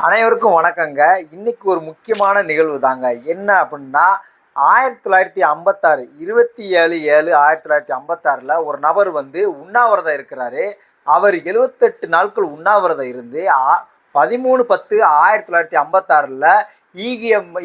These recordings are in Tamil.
அனைவருக்கும் வணக்கங்க. இன்னைக்கு ஒரு முக்கியமான நிகழ்வு தாங்க. என்ன அப்படின்னா, 1956 27/7/1956ல ஒரு நபர் வந்து உண்ணாவிரதம் இருக்கிறாரு. அவர் 78 நாட்கள் உண்ணாவிரதம் இருந்து 13/10/1956ல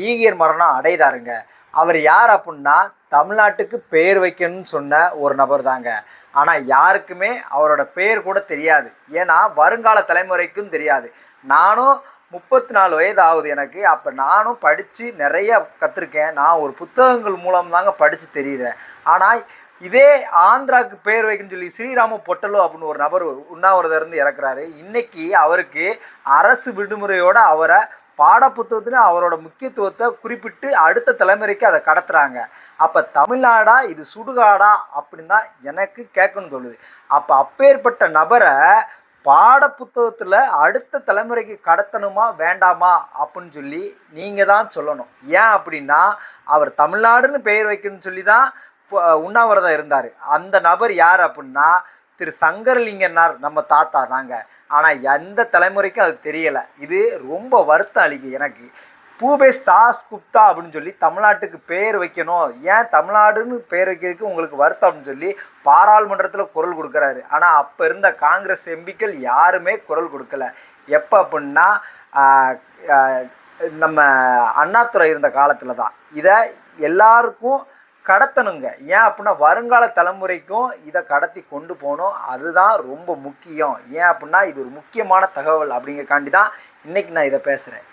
ஈகியர் மரணம் அடைதாருங்க. அவர் யார் அப்படின்னா, தமிழ்நாட்டுக்கு பெயர் வைக்கணும்னு சொன்ன ஒரு நபர் தாங்க. ஆனா யாருக்குமே அவரோட பெயர் கூட தெரியாது. ஏன்னா வருங்கால தலைமுறைக்கும் தெரியாது. நானும் 34 வயது ஆகுது எனக்கு. அப்போ நானும் படித்து நிறைய கற்றுருக்கேன். நான் ஒரு புத்தகங்கள் மூலம் தாங்க படித்து தெரியுறேன். ஆனால் இதே ஆந்திராவுக்கு பேர் வைக்கணும்னு சொல்லி ஸ்ரீராம பொட்டலோ அப்படின்னு ஒரு நபர் உண்ணாவிரதம் இருந்து இறக்குறாரு. இன்னைக்கு அவருக்கு அரசு விடுமுறையோடு அவரை பாடப்புத்தகத்துலையும் அவரோட முக்கியத்துவத்தை குறிப்பிட்டு அடுத்த தலைமுறைக்கு அதை கடத்துகிறாங்க. அப்போ தமிழ்நாடா இது சுடுகாடா அப்படின்னு தான் எனக்கு கேட்கணும்னு தோணுது. அப்போ அப்பேற்பட்ட நபரை பாட புத்தகத்தில் அடுத்த தலைமுறைக்கு கடத்தணுமா வேண்டாமா அப்படின்னு சொல்லி நீங்கள் தான் சொல்லணும். ஏன் அப்படின்னா, அவர் தமிழ்நாடுன்னு பெயர் வைக்கணும்னு சொல்லி தான் உண்ணாவிரதம் இருந்தார். அந்த நபர் யார் அப்படின்னா, திரு சங்கரலிங்கனார், நம்ம தாத்தா தாங்க. ஆனால் எந்த தலைமுறைக்கும் அது தெரியலை. இது ரொம்ப வருத்தம் அளிக்குது எனக்கு. பூபேஷ் தாஸ் குப்தா அப்படின்னு சொல்லி தமிழ்நாட்டுக்கு பேர் வைக்கணும், ஏன் தமிழ்நாடுன்னு பேர் வைக்கிறதுக்கு உங்களுக்கு வருத்தம் அப்படின்னு சொல்லி பாராளுமன்றத்தில் குரல் கொடுக்குறாரு. ஆனால் அப்போ இருந்த காங்கிரஸ் எம்பிக்கள் யாருமே குரல் கொடுக்கல. எப்போ அப்படின்னா நம்ம அண்ணாதுரை இருந்த காலத்தில் தான் இதை எல்லாருக்கும் கடத்தணுங்க. ஏன் அப்படின்னா வருங்கால தலைமுறைக்கும் இதை கடத்தி கொண்டு போகணும். அதுதான் ரொம்ப முக்கியம். ஏன் அப்படின்னா இது ஒரு முக்கியமான தகவல் அப்படிங்கக்காண்டி தான் இன்றைக்கி நான் இதை பேசுகிறேன்.